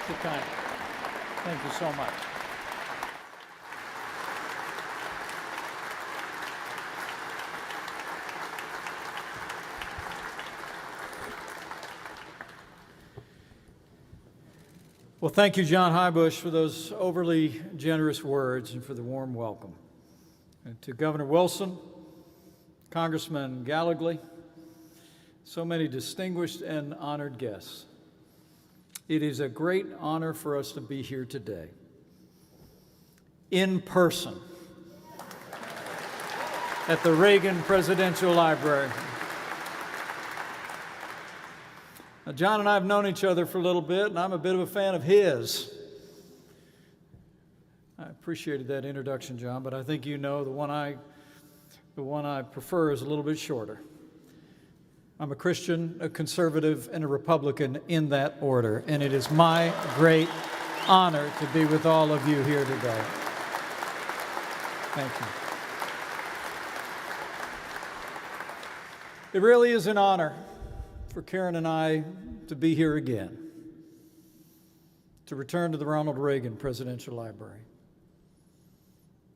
you kindly. Thank you so much. Well, thank you, John Hybush, for those overly generous words and for the warm welcome. And to Governor Wilson, Congressman Gallagher, so many distinguished and honored guests. It is a great honor for us to be here today, in person, at the Reagan Presidential Library. Now, John and I have known each other for a little bit, and I'm a bit of a fan of his. I appreciated that introduction, John, but I think you know the one I prefer is a little bit shorter. I'm a Christian, a conservative, and a Republican in that order, and it is my great honor to be with all of you here today. Thank you. It really is an honor for Karen and I to be here again, to return to the Ronald Reagan Presidential Library,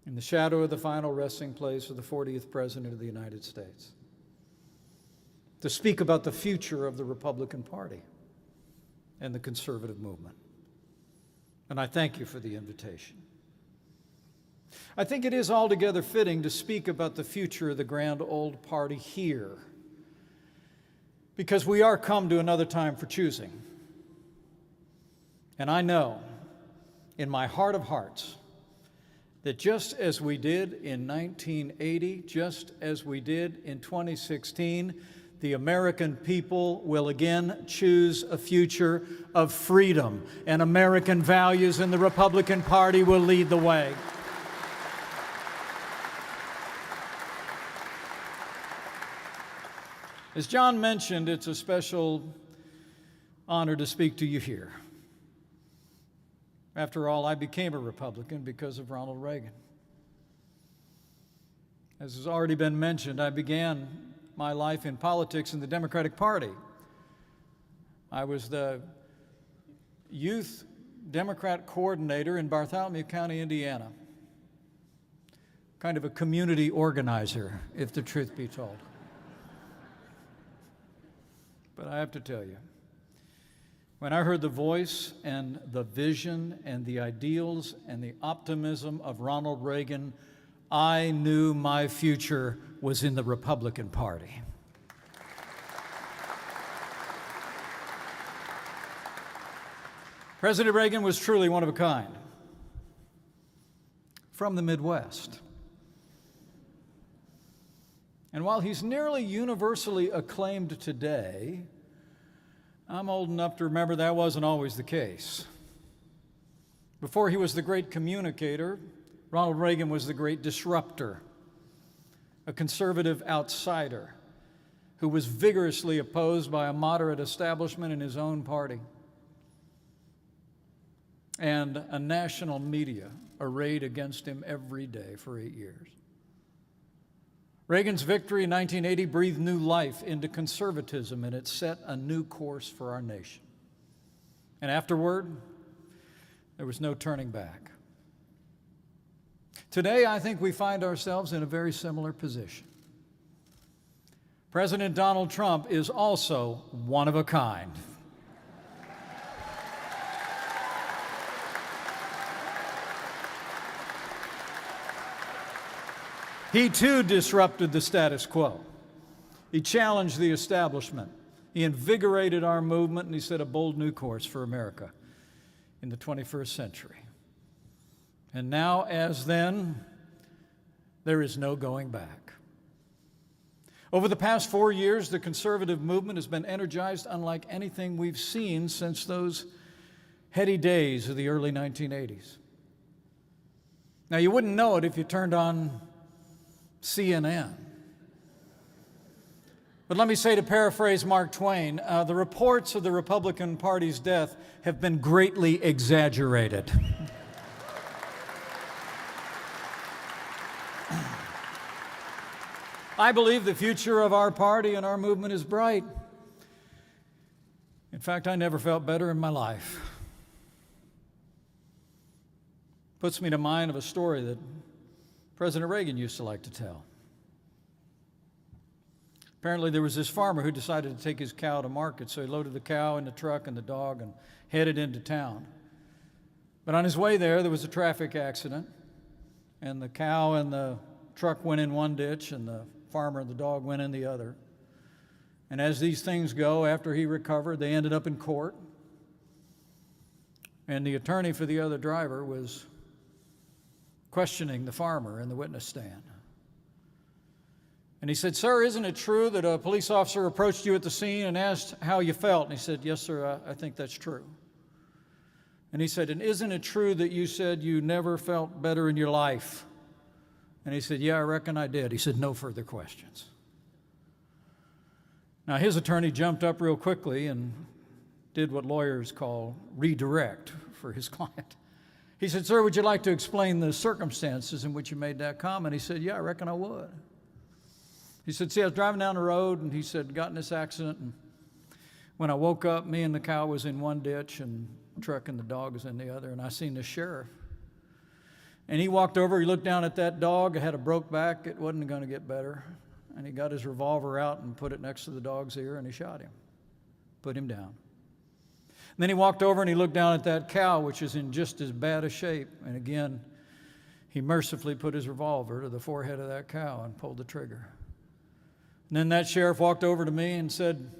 in the shadow of the final resting place of the 40th President of the United States, to speak about the future of the Republican Party and the conservative movement. And I thank you for the invitation. I think it is altogether fitting to speak about the future of the grand old party here, because we are come to another time for choosing. And I know in my heart of hearts that just as we did in 1980, just as we did in 2016, the American people will again choose a future of freedom and American values, and the Republican Party will lead the way. As John mentioned, it's a special honor to speak to you here. After all, I became a Republican because of Ronald Reagan. As has already been mentioned, I began my life in politics in the Democratic Party. I was the youth Democrat coordinator in Bartholomew County, Indiana. Kind of a community organizer, if the truth be told. But I have to tell you, when I heard the voice and the vision and the ideals and the optimism of Ronald Reagan, I knew my future was in the Republican Party. President Reagan was truly one of a kind, from the Midwest. And while he's nearly universally acclaimed today, I'm old enough to remember that wasn't always the case. Before he was the great communicator, Ronald Reagan was the great disruptor, a conservative outsider who was vigorously opposed by a moderate establishment in his own party, and a national media arrayed against him every day for 8 years. Reagan's victory in 1980 breathed new life into conservatism, and it set a new course for our nation. And afterward, there was no turning back. Today, I think we find ourselves in a very similar position. President Donald Trump is also one of a kind. He too disrupted the status quo. He challenged the establishment. He invigorated our movement, and he set a bold new course for America in the 21st century. And now, as then, there is no going back. Over the past 4 years, the conservative movement has been energized unlike anything we've seen since those heady days of the early 1980s. Now, you wouldn't know it if you turned on CNN. But let me say, to paraphrase Mark Twain, the reports of the Republican Party's death have been greatly exaggerated. I believe the future of our party and our movement is bright. In fact, I never felt better in my life. Puts me to mind of a story that President Reagan used to like to tell. Apparently there was this farmer who decided to take his cow to market, so he loaded the cow in the truck and the dog and headed into town. But on his way there was a traffic accident, and the cow and the truck went in one ditch, and the farmer and the dog went in the other. And as these things go, after he recovered, they ended up in court. And the attorney for the other driver was questioning the farmer in the witness stand. And he said, "Sir, isn't it true that a police officer approached you at the scene and asked how you felt?" And he said, "Yes, sir, I think that's true." And he said, "And isn't it true that you said you never felt better in your life?" And he said, "Yeah, I reckon I did." He said, "No further questions." Now, his attorney jumped up real quickly and did what lawyers call redirect for his client. He said, "Sir, would you like to explain the circumstances in which you made that comment?" He said, "Yeah, I reckon I would." He said, "See, I was driving down the road," and he said, "got in this accident, and when I woke up, me and the cow was in one ditch, and the truck and the dog was in the other, and I seen the sheriff. And he walked over, he looked down at that dog, it had a broke back, it wasn't going to get better, and he got his revolver out and put it next to the dog's ear, and he shot him, put him down. And then he walked over and he looked down at that cow, which is in just as bad a shape, and again, he mercifully put his revolver to the forehead of that cow and pulled the trigger. And then that sheriff walked over to me and said,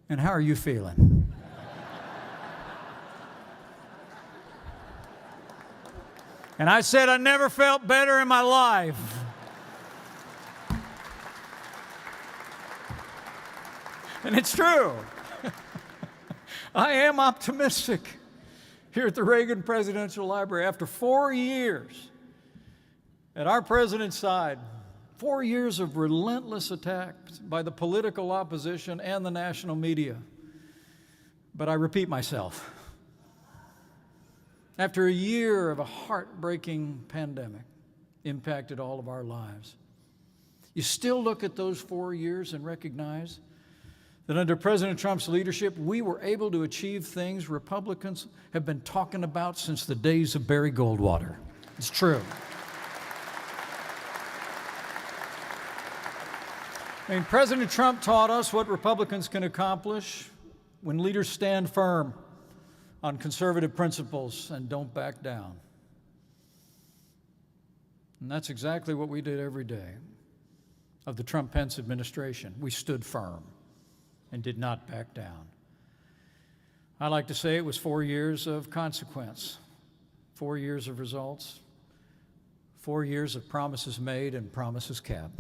"And how are you feeling?" And I said, "I never felt better in my life." And it's true. I am optimistic. Here at the Reagan Presidential Library, after 4 years at our president's side, 4 years of relentless attacks by the political opposition and the national media. But I repeat myself. After a year of a heartbreaking pandemic impacted all of our lives, you still look at those 4 years and recognize that under President Trump's leadership, we were able to achieve things Republicans have been talking about since the days of Barry Goldwater. It's true. I mean, President Trump taught us what Republicans can accomplish when leaders stand firm on conservative principles and don't back down. And that's exactly what we did every day of the Trump-Pence administration. We stood firm and did not back down. I like to say it was 4 years of consequence, 4 years of results, 4 years of promises made and promises kept.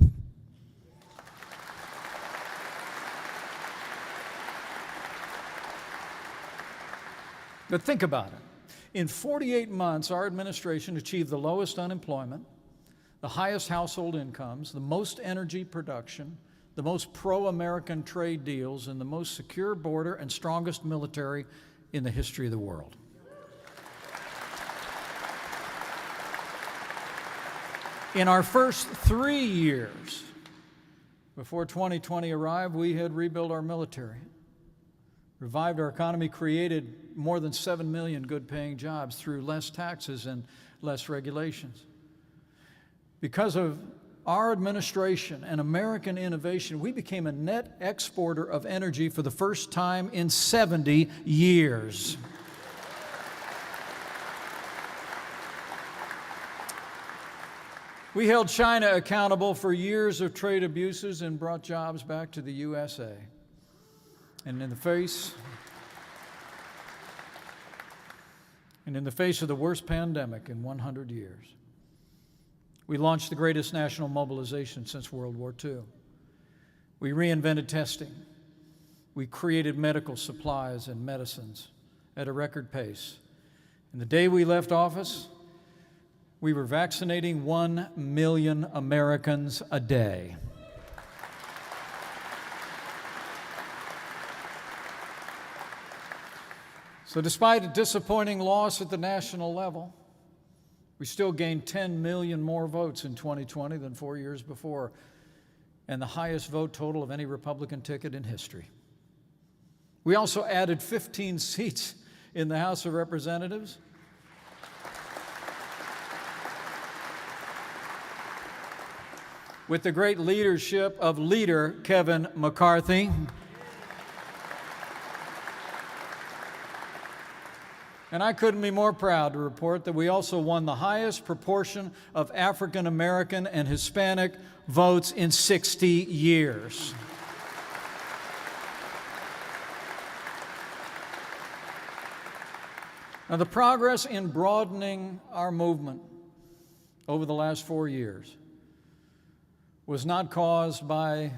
But think about it. In 48 months, our administration achieved the lowest unemployment, the highest household incomes, the most energy production, the most pro-American trade deals, and the most secure border and strongest military in the history of the world. In our first 3 years before 2020 arrived, we had rebuilt our military, revived our economy, created more than 7 million good-paying jobs through less taxes and less regulations. Because of our administration and American innovation, we became a net exporter of energy for the first time in 70 years. We held China accountable for years of trade abuses and brought jobs back to the USA. And in the face of the worst pandemic in 100 years, we launched the greatest national mobilization since World War II. We reinvented testing. We created medical supplies and medicines at a record pace. And the day we left office, we were vaccinating 1 million Americans a day. So despite a disappointing loss at the national level, we still gained 10 million more votes in 2020 than 4 years before, and the highest vote total of any Republican ticket in history. We also added 15 seats in the House of Representatives. with the great leadership of leader Kevin McCarthy. And I couldn't be more proud to report that we also won the highest proportion of African American and Hispanic votes in 60 years. Now, the progress in broadening our movement over the last 4 years was not caused by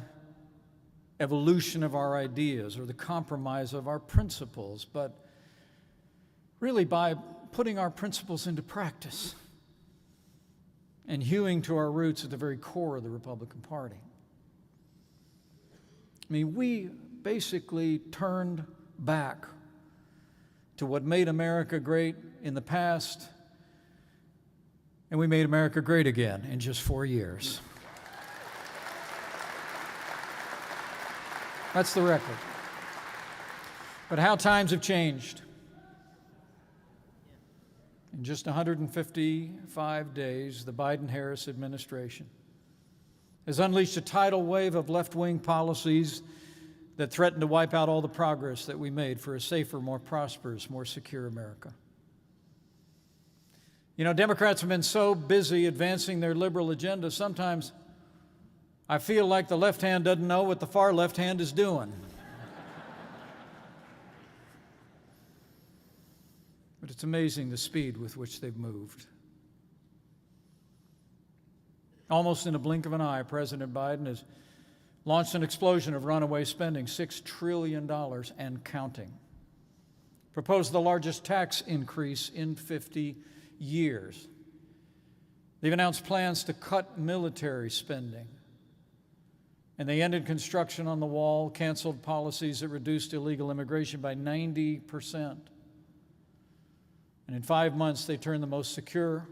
evolution of our ideas or the compromise of our principles, but really by putting our principles into practice and hewing to our roots at the very core of the Republican Party. I mean, we basically turned back to what made America great in the past, and we made America great again in just 4 years. That's the record. But how times have changed. In just 155 days, the Biden-Harris administration has unleashed a tidal wave of left-wing policies that threaten to wipe out all the progress that we made for a safer, more prosperous, more secure America. You know, Democrats have been so busy advancing their liberal agenda, sometimes I feel like the left hand doesn't know what the far left hand is doing. But it's amazing the speed with which they've moved. Almost in a blink of an eye, President Biden has launched an explosion of runaway spending, $6 trillion and counting. Proposed the largest tax increase in 50 years. They've announced plans to cut military spending. And they ended construction on the wall, canceled policies that reduced illegal immigration by 90%. And in 5 months, they turned the most secure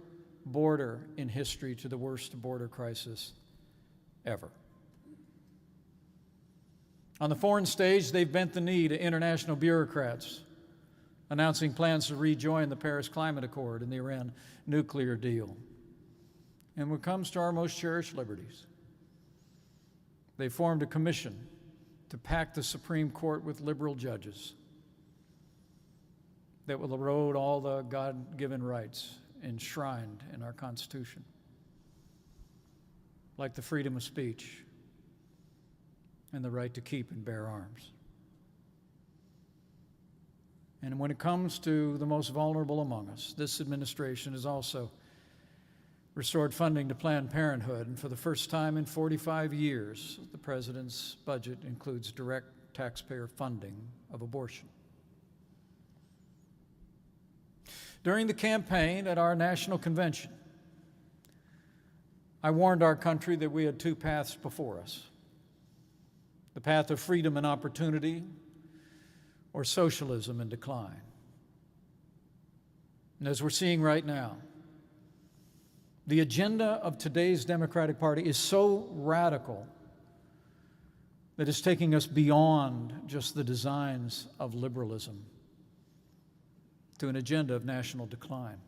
border in history to the worst border crisis ever. On the foreign stage, they've bent the knee to international bureaucrats, announcing plans to rejoin the Paris Climate Accord and the Iran nuclear deal. And when it comes to our most cherished liberties, they formed a commission to pack the Supreme Court with liberal judges that will erode all the God-given rights enshrined in our Constitution, like the freedom of speech and the right to keep and bear arms. And when it comes to the most vulnerable among us, this administration has also restored funding to Planned Parenthood, and for the first time in 45 years, the president's budget includes direct taxpayer funding of abortion. During the campaign at our national convention, I warned our country that we had two paths before us: the path of freedom and opportunity, or socialism and decline. And as we're seeing right now, the agenda of today's Democratic Party is so radical that it's taking us beyond just the designs of liberalism to an agenda of national decline,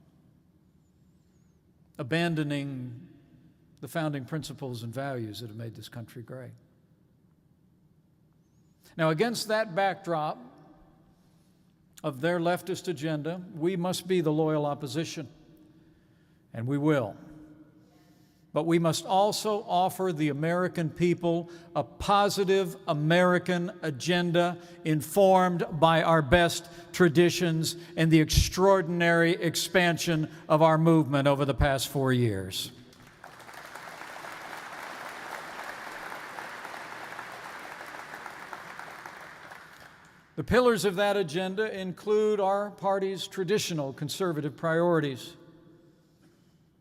abandoning the founding principles and values that have made this country great. Now, against that backdrop of their leftist agenda, we must be the loyal opposition, and we will. But we must also offer the American people a positive American agenda informed by our best traditions and the extraordinary expansion of our movement over the past 4 years. The pillars of that agenda include our party's traditional conservative priorities: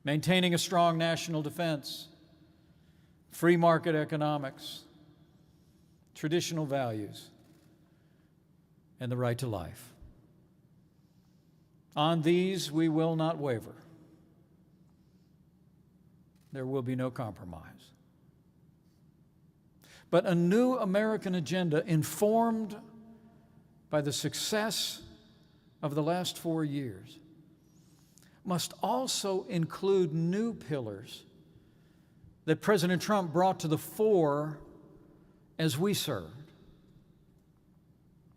maintaining a strong national defense, free market economics, traditional values, and the right to life. On these, we will not waver. There will be no compromise. But a new American agenda informed by the success of the last 4 years must also include new pillars that President Trump brought to the fore as we served.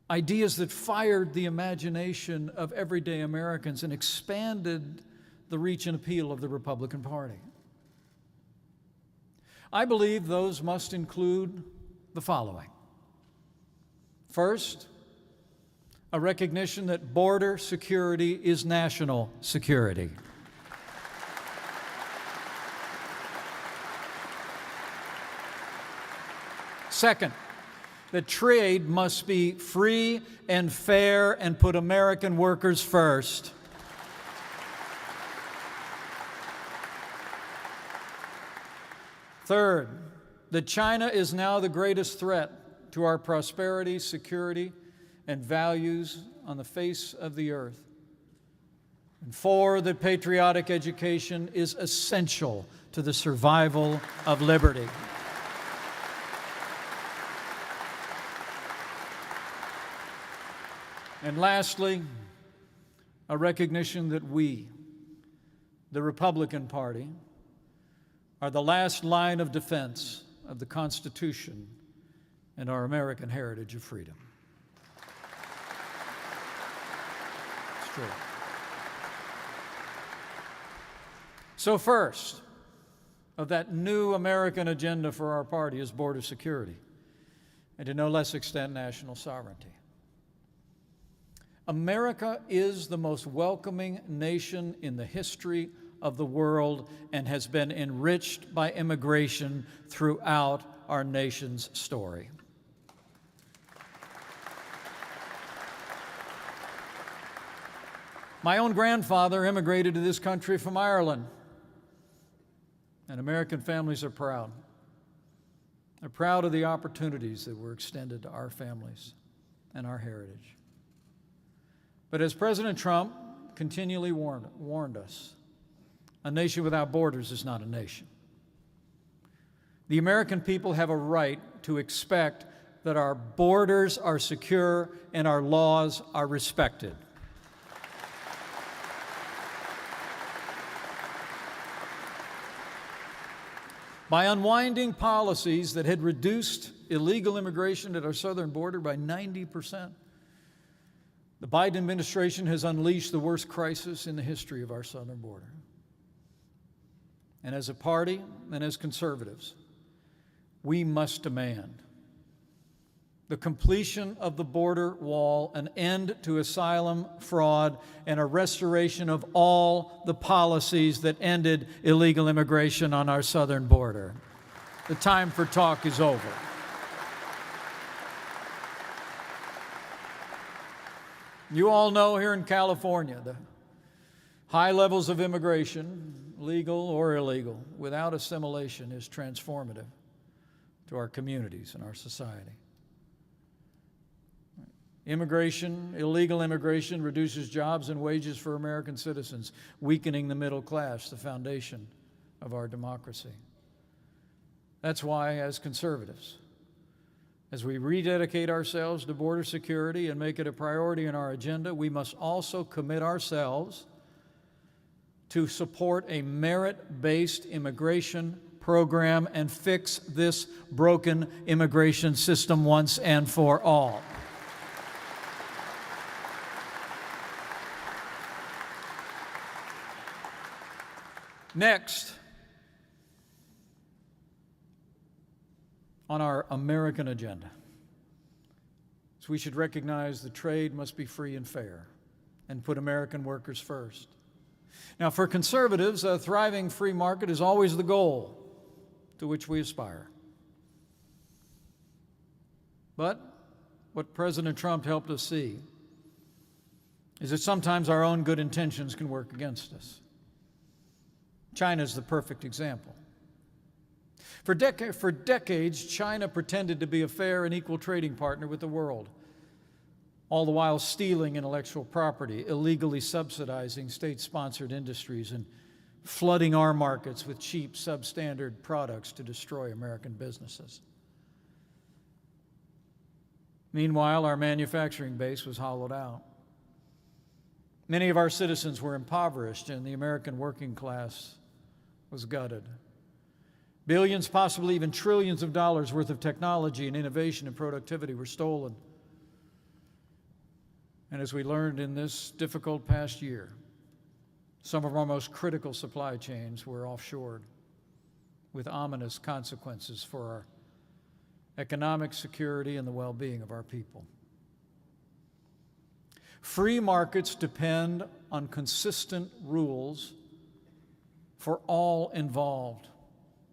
Ideas that fired the imagination of everyday Americans and expanded the reach and appeal of the Republican Party. I believe those must include the following. First, a recognition that border security is national security. Second, that trade must be free and fair and put American workers first. Third, that China is now the greatest threat to our prosperity, security, and values on the face of the earth. And four, that patriotic education is essential to the survival of liberty. And lastly, a recognition that we, the Republican Party, are the last line of defense of the Constitution and our American heritage of freedom. It's true. So first, of that new American agenda for our party is border security, and to no less extent, national sovereignty. America is the most welcoming nation in the history of the world and has been enriched by immigration throughout our nation's story. My own grandfather immigrated to this country from Ireland, and American families are proud. They're proud of the opportunities that were extended to our families and our heritage. But as President Trump continually warned us, a nation without borders is not a nation. The American people have a right to expect that our borders are secure and our laws are respected. By unwinding policies that had reduced illegal immigration at our southern border by 90%, the Biden administration has unleashed the worst crisis in the history of our southern border. And as a party and as conservatives, we must demand the completion of the border wall, an end to asylum fraud, and a restoration of all the policies that ended illegal immigration on our southern border. The time for talk is over. You all know here in California the high levels of immigration, legal or illegal, without assimilation is transformative to our communities and our society. Immigration, illegal immigration, reduces jobs and wages for American citizens, weakening the middle class, the foundation of our democracy. That's why, as conservatives, as we rededicate ourselves to border security and make it a priority in our agenda, we must also commit ourselves to support a merit-based immigration program and fix this broken immigration system once and for all. Next, on our American agenda, so we should recognize that trade must be free and fair and put American workers first. Now, for conservatives, a thriving free market is always the goal to which we aspire. But what President Trump helped us see is that sometimes our own good intentions can work against us. China is the perfect example. For decades, China pretended to be a fair and equal trading partner with the world, all the while stealing intellectual property, illegally subsidizing state-sponsored industries, and flooding our markets with cheap, substandard products to destroy American businesses. Meanwhile, our manufacturing base was hollowed out. Many of our citizens were impoverished, and the American working class was gutted. Billions, possibly even trillions of dollars worth of technology and innovation and productivity were stolen. And as we learned in this difficult past year, some of our most critical supply chains were offshored, with ominous consequences for our economic security and the well-being of our people. Free markets depend on consistent rules for all involved.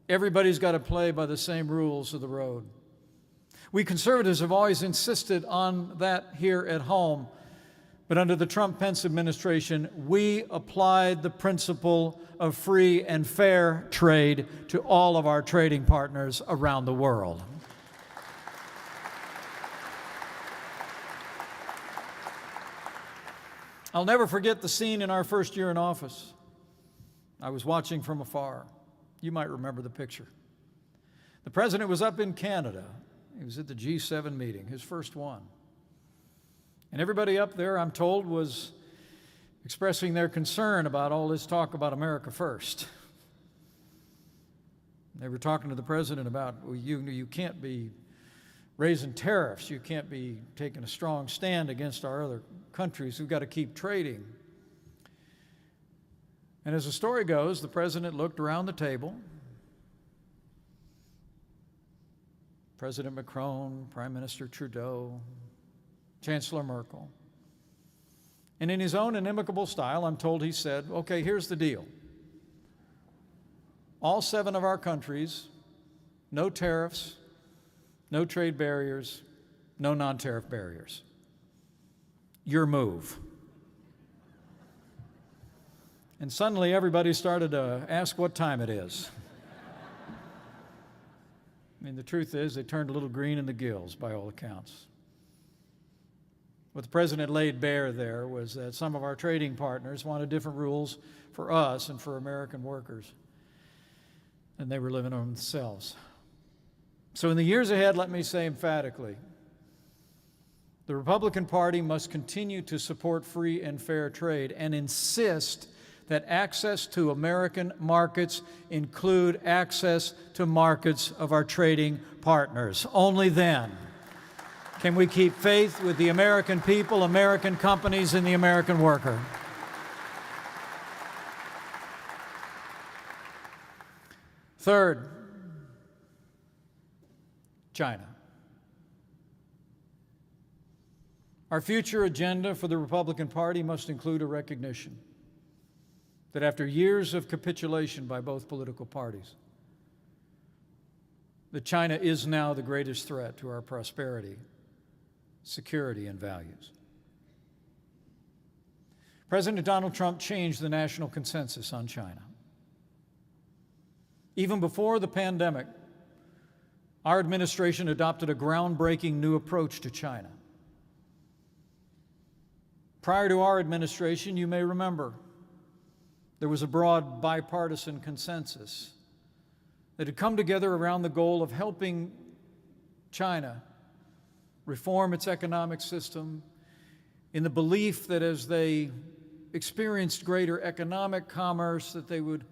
Everybody's got to play by the same rules of the road. We conservatives have always insisted on that here at home, but under the Trump-Pence administration, we applied the principle of free and fair trade to all of our trading partners around the world. I'll never forget the scene in our first year in office. I was watching from afar. You might remember the picture. The president was up in Canada. He was at the G7 meeting, his first one. And everybody up there, I'm told, was expressing their concern about all this talk about America first. They were talking to the president about, well, you can't be raising tariffs. You can't be taking a strong stand against our other countries. We've got to keep trading. And as the story goes, the president looked around the table. President Macron, Prime Minister Trudeau, Chancellor Merkel. And in his own inimicable style, I'm told he said, okay, here's the deal. All 7 of our countries, no tariffs, no trade barriers, no non-tariff barriers. Your move. And suddenly everybody started to ask what time it is. I mean, the truth is they turned a little green in the gills by all accounts. What the president laid bare there was that some of our trading partners wanted different rules for us and for American workers, and they were living on themselves. So in the years ahead, let me say emphatically, the Republican Party must continue to support free and fair trade and insist that access to American markets include access to markets of our trading partners. Only then can we keep faith with the American people, American companies, and the American worker. Third, China. Our future agenda for the Republican Party must include a recognition that after years of capitulation by both political parties, that China is now the greatest threat to our prosperity, security, and values. President Donald Trump changed the national consensus on China. Even before the pandemic, our administration adopted a groundbreaking new approach to China. Prior to our administration, you may remember, there was a broad bipartisan consensus that had come together around the goal of helping China reform its economic system in the belief that as they experienced greater economic commerce, that they would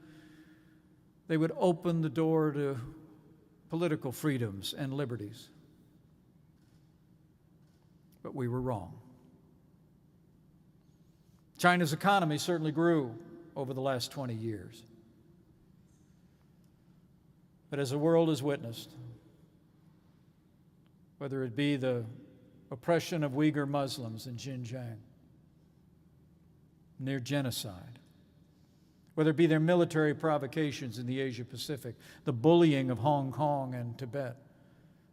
open the door to political freedoms and liberties. But we were wrong. China's economy certainly grew over the last 20 years. But as the world has witnessed, whether it be the oppression of Uyghur Muslims in Xinjiang, near genocide, whether it be their military provocations in the Asia Pacific, the bullying of Hong Kong and Tibet,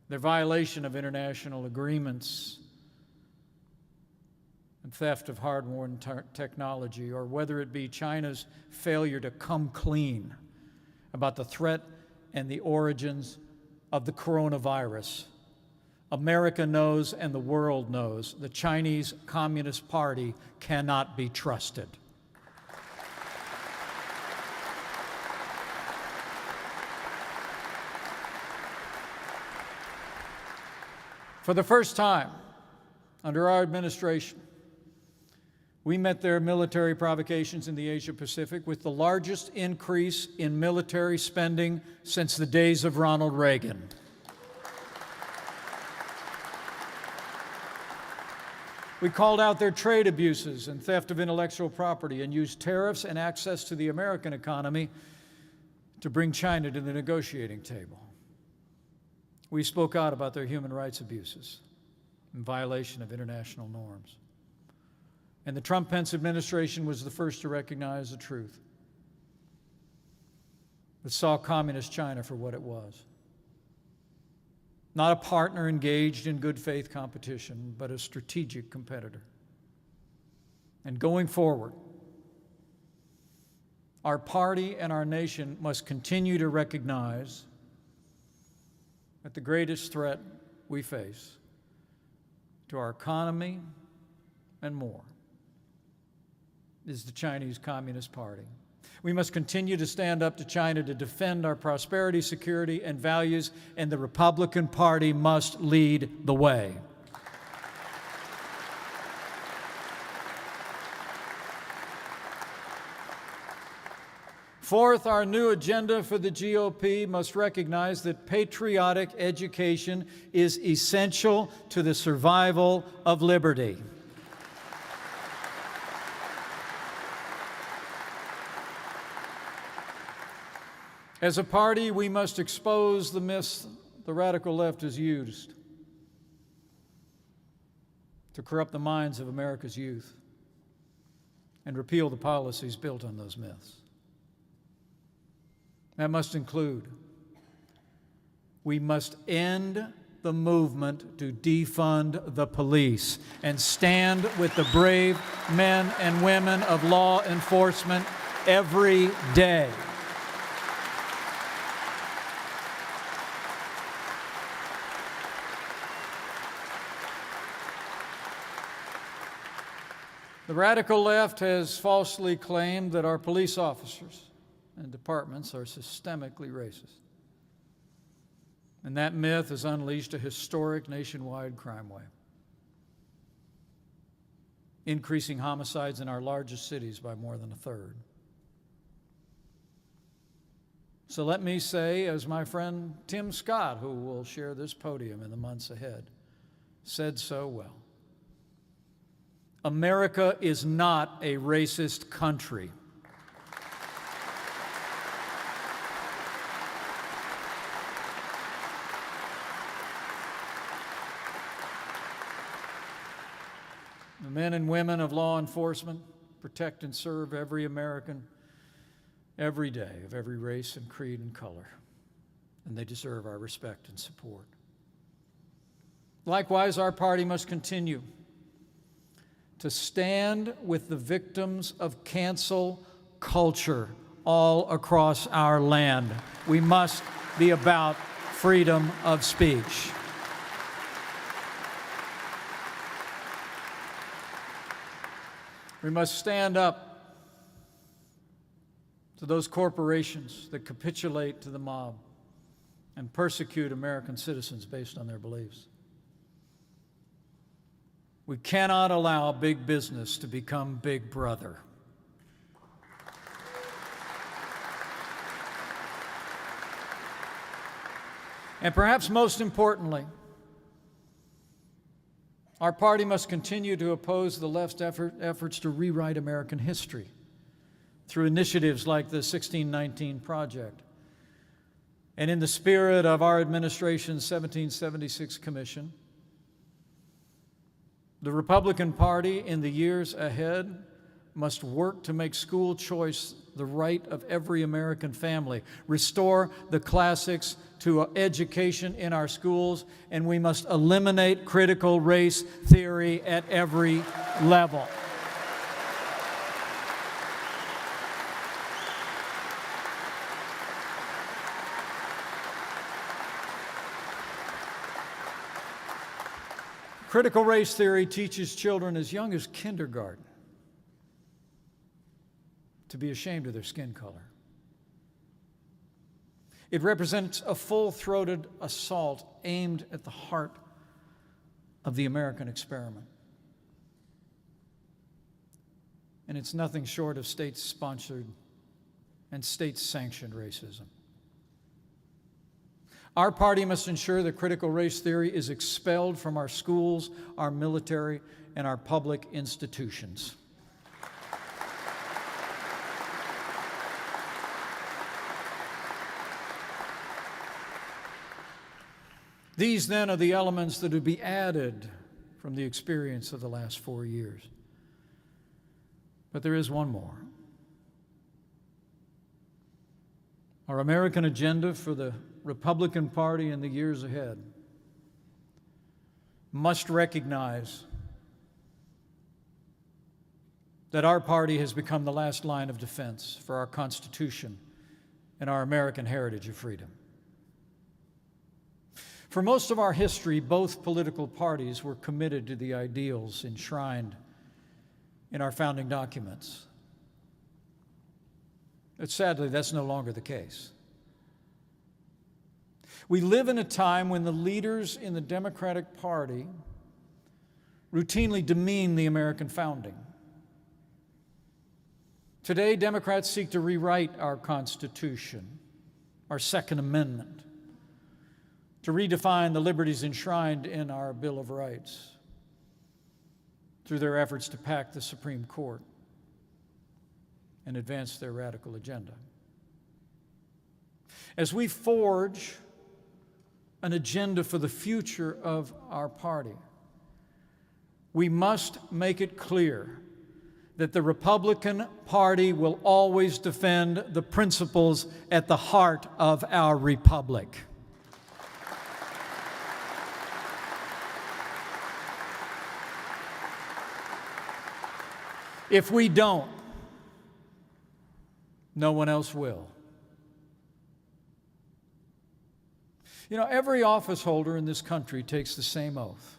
their violation of international agreements, and theft of hard-won technology, or whether it be China's failure to come clean about the threat and the origins of the coronavirus, America knows and the world knows the Chinese Communist Party cannot be trusted. For the first time under our administration, We met their military provocations in the Asia Pacific with the largest increase in military spending since the days of Ronald Reagan. We called out their trade abuses and theft of intellectual property and used tariffs and access to the American economy to bring China to the negotiating table. We spoke out about their human rights abuses in violation of international norms. And the Trump-Pence administration was the first to recognize the truth, but saw communist China for what it was. Not a partner engaged in good faith competition, but a strategic competitor. And going forward, our party and our nation must continue to recognize that the greatest threat we face to our economy and more is the Chinese Communist Party. We must continue to stand up to China to defend our prosperity, security, and values, and the Republican Party must lead the way. Fourth, our new agenda for the GOP must recognize that patriotic education is essential to the survival of liberty. As a party, we must expose the myths the radical left has used to corrupt the minds of America's youth and repeal the policies built on those myths. That must include, we must end the movement to defund the police and stand with the brave men and women of law enforcement every day. The radical left has falsely claimed that our police officers and departments are systemically racist. And that myth has unleashed a historic nationwide crime wave, increasing homicides in our largest cities by more than a third. So let me say, as my friend Tim Scott, who will share this podium in the months ahead, said so well, America is not a racist country. The men and women of law enforcement protect and serve every American every day, of every race and creed and color, and they deserve our respect and support. Likewise, our party must continue to stand with the victims of cancel culture all across our land. We must be about freedom of speech. We must stand up to those corporations that capitulate to the mob and persecute American citizens based on their beliefs. We cannot allow big business to become Big Brother. And perhaps most importantly, our party must continue to oppose the left's efforts to rewrite American history through initiatives like the 1619 Project. And in the spirit of our administration's 1776 Commission, the Republican Party in the years ahead must work to make school choice the right of every American family, restore the classics to education in our schools, and we must eliminate critical race theory at every level. Critical race theory teaches children as young as kindergarten to be ashamed of their skin color. It represents a full-throated assault aimed at the heart of the American experiment. and it's nothing short of state-sponsored and state-sanctioned racism. Our party must ensure that critical race theory is expelled from our schools, our military, and our public institutions. These, then, are the elements that would be added from the experience of the last 4 years. But there is one more. Our American agenda for the Republican Party in the years ahead must recognize that our party has become the last line of defense for our Constitution and our American heritage of freedom. For most of our history, both political parties were committed to the ideals enshrined in our founding documents. But sadly, that's no longer the case. We live in a time when the leaders in the Democratic Party routinely demean the American founding. Today, Democrats seek to rewrite our Constitution, our Second Amendment, to redefine the liberties enshrined in our Bill of Rights through their efforts to pack the Supreme Court and advance their radical agenda. As we forge an agenda for the future of our party, we must make it clear that the Republican Party will always defend the principles at the heart of our republic. If we don't, no one else will. You know, every office holder in this country takes the same oath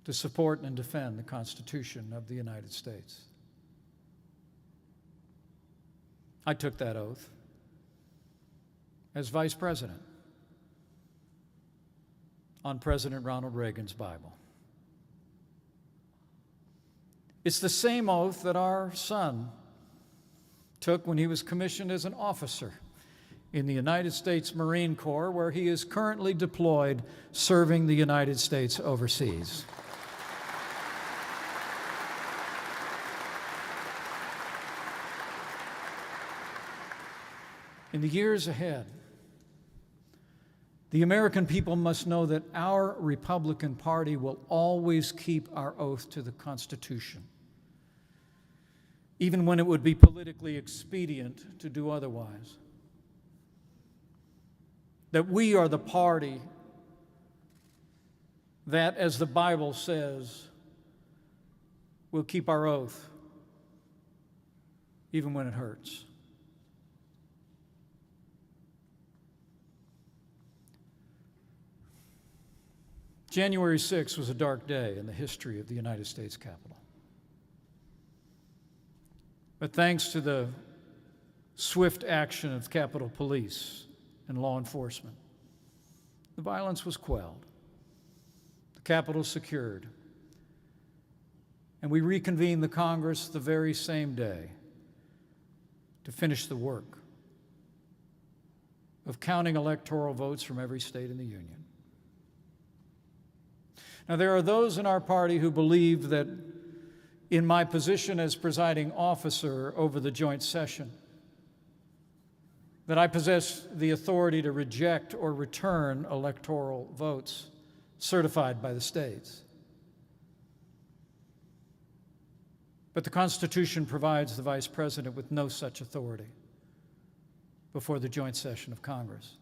to support and defend the Constitution of the United States. I took that oath as Vice President on President Ronald Reagan's Bible. It's the same oath that our son took when he was commissioned as an officer in the United States Marine Corps, where he is currently deployed serving the United States overseas. In the years ahead, the American people must know that our Republican Party will always keep our oath to the Constitution, even when it would be politically expedient to do otherwise. That we are the party that, as the Bible says, will keep our oath, even when it hurts. January 6th was a dark day in the history of the United States Capitol. But thanks to the swift action of Capitol Police and law enforcement, the violence was quelled, the Capitol secured, and we reconvened the Congress the very same day to finish the work of counting electoral votes from every state in the Union. Now, there are those in our party who believe that in my position as presiding officer over the joint session, that I possess the authority to reject or return electoral votes certified by the states. But the Constitution provides the Vice President with no such authority before the joint session of Congress.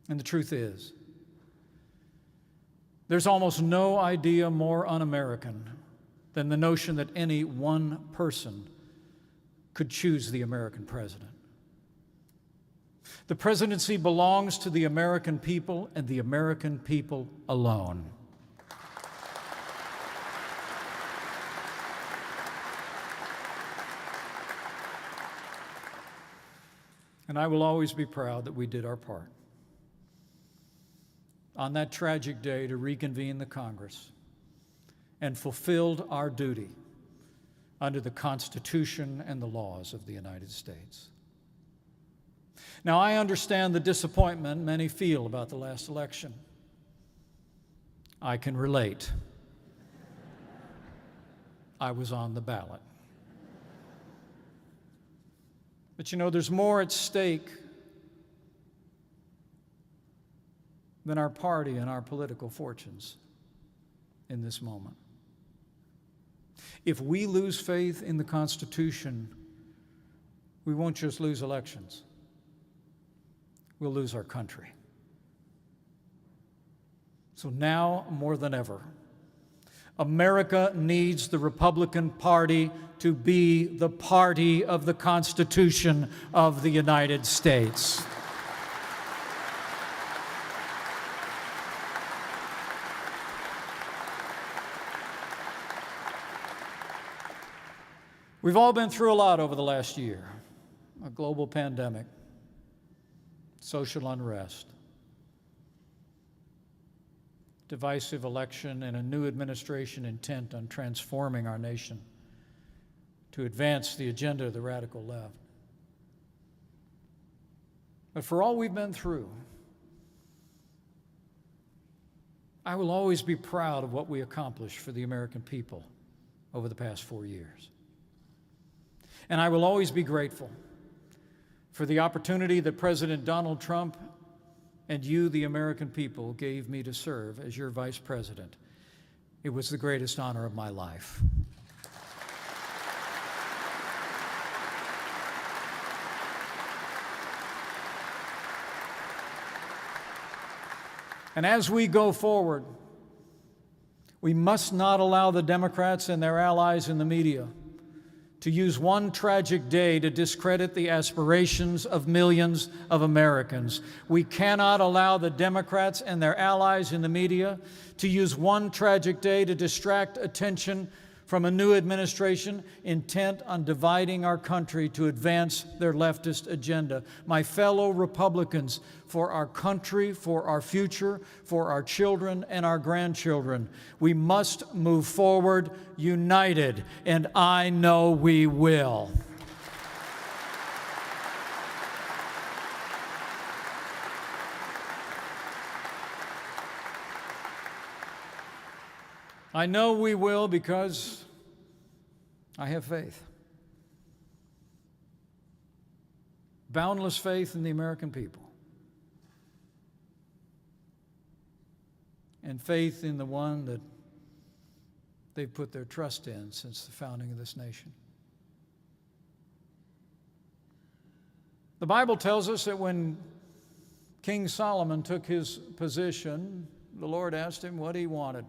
And the truth is, there's almost no idea more un-American than the notion that any one person could choose the American president. The presidency belongs to the American people and the American people alone. And I will always be proud that we did our part on that tragic day to reconvene the Congress and fulfilled our duty under the Constitution and the laws of the United States. Now, I understand the disappointment many feel about the last election. I can relate. I was on the ballot. But you know, there's more at stake than our party and our political fortunes in this moment. If we lose faith in the Constitution, we won't just lose elections. We'll lose our country. So now more than ever, America needs the Republican Party to be the party of the Constitution of the United States. We've all been through a lot over the last year. A global pandemic, social unrest, divisive election, and a new administration intent on transforming our nation to advance the agenda of the radical left. But for all we've been through, I will always be proud of what we accomplished for the American people over the past 4 years. And I will always be grateful for the opportunity that President Donald Trump and you, the American people, gave me to serve as your vice president. It was the greatest honor of my life. And as we go forward, we must not allow the Democrats and their allies in the media to use one tragic day to discredit the aspirations of millions of Americans. We cannot allow the Democrats and their allies in the media to use one tragic day to distract attention from a new administration intent on dividing our country to advance their leftist agenda. My fellow Republicans, for our country, for our future, for our children and our grandchildren, we must move forward united, and I know we will. I know we will because I have faith. Boundless faith in the American people. And faith in the one that they've put their trust in since the founding of this nation. The Bible tells us that when King Solomon took his position, the Lord asked him what he wanted.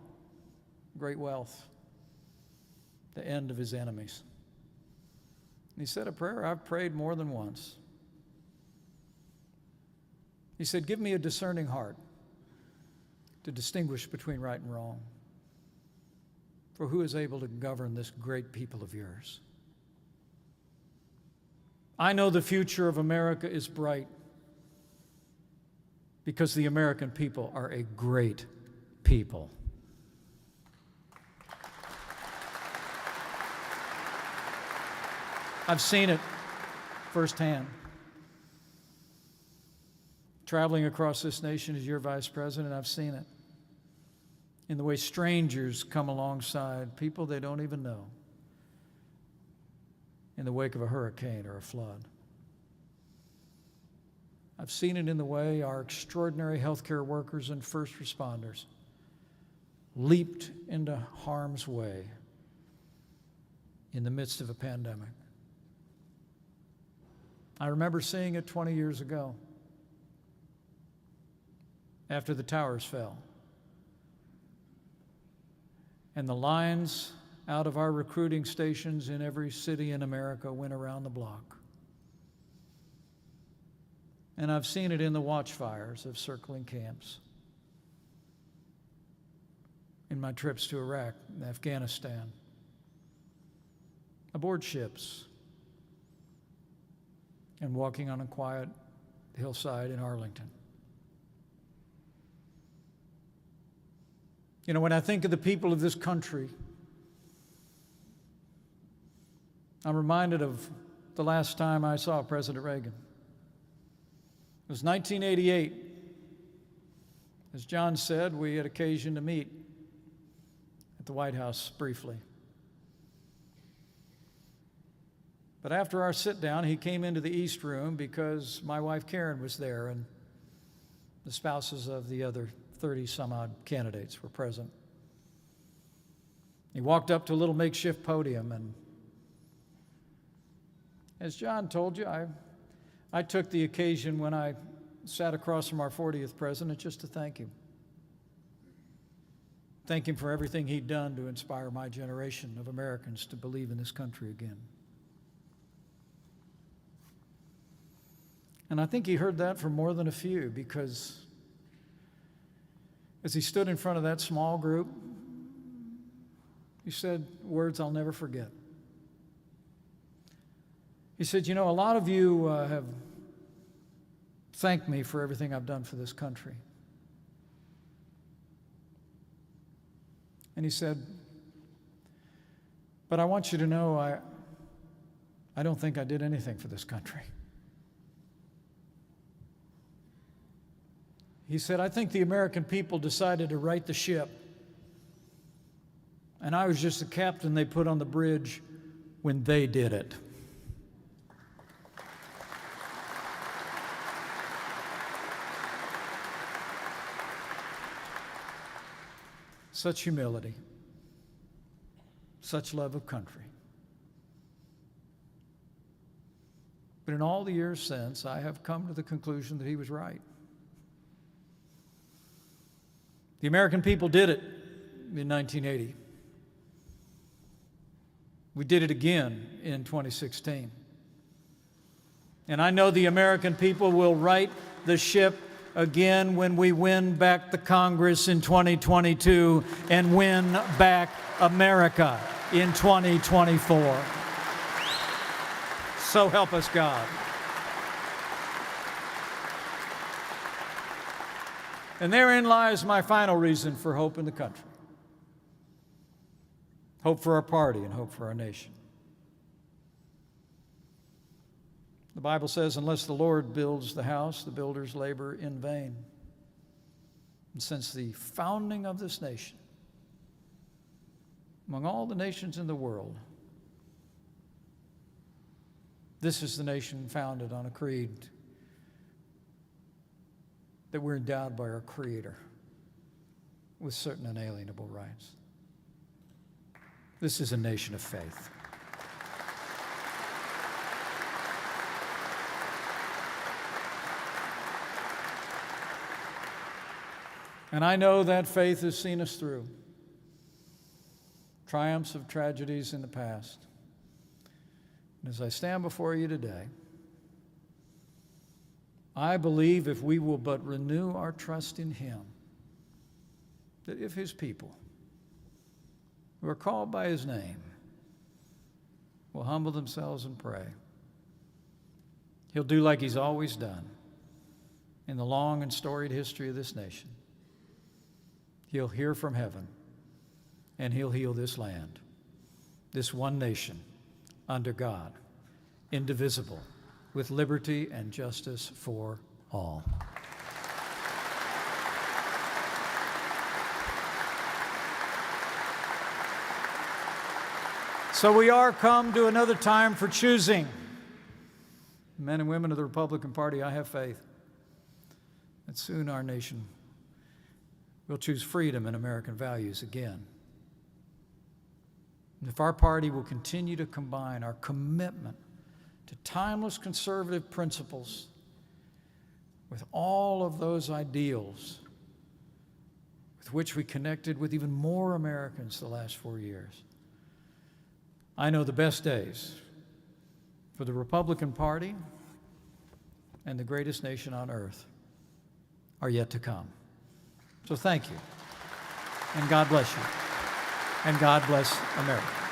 Great wealth, the end of his enemies. And he said a prayer I've prayed more than once. He said, give me a discerning heart to distinguish between right and wrong. For who is able to govern this great people of yours? I know the future of America is bright because the American people are a great people. I've seen it firsthand. Traveling across this nation as your vice president, I've seen it in the way strangers come alongside people they don't even know in the wake of a hurricane or a flood. I've seen it in the way our extraordinary healthcare workers and first responders leaped into harm's way in the midst of a pandemic. I remember seeing it 20 years ago after the towers fell. And the lines out of our recruiting stations in every city in America went around the block. And I've seen it in the watchfires of circling camps, in my trips to Iraq and Afghanistan, aboard ships, and walking on a quiet hillside in Arlington. You know, when I think of the people of this country, I'm reminded of the last time I saw President Reagan. It was 1988. As John said, we had occasion to meet at the White House briefly. But after our sit-down, he came into the East Room because my wife Karen was there and the spouses of the other 30-some-odd candidates were present. He walked up to a little makeshift podium, and as John told you, I took the occasion when I sat across from our 40th president just to thank him. Thank him for everything he'd done to inspire my generation of Americans to believe in this country again. And I think he heard that from more than a few, because as he stood in front of that small group, he said words I'll never forget. He said, you know, a lot of you have thanked me for everything I've done for this country. And he said, but I want you to know I don't think I did anything for this country. He said, I think the American people decided to right the ship, and I was just the captain they put on the bridge when they did it. Such humility, such love of country. But in all the years since, I have come to the conclusion that he was right. The American people did it in 1980. We did it again in 2016. And I know the American people will right the ship again when we win back the Congress in 2022 and win back America in 2024. So help us God. And therein lies my final reason for hope in the country. Hope for our party and hope for our nation. The Bible says, unless the Lord builds the house, the builders labor in vain. And since the founding of this nation, among all the nations in the world, this is the nation founded on a creed that we're endowed by our Creator with certain inalienable rights. This is a nation of faith. And I know that faith has seen us through triumphs of tragedies in the past. And as I stand before you today, I believe if we will but renew our trust in Him, that if His people who are called by His name will humble themselves and pray, He'll do like He's always done in the long and storied history of this nation. He'll hear from heaven, and He'll heal this land, this one nation under God, indivisible, with liberty and justice for all. So we are come to another time for choosing. Men and women of the Republican Party, I have faith that soon our nation will choose freedom and American values again. And if our party will continue to combine our commitment to timeless conservative principles with all of those ideals with which we connected with even more Americans the last 4 years, I know the best days for the Republican Party and the greatest nation on earth are yet to come. So thank you, and God bless you, and God bless America.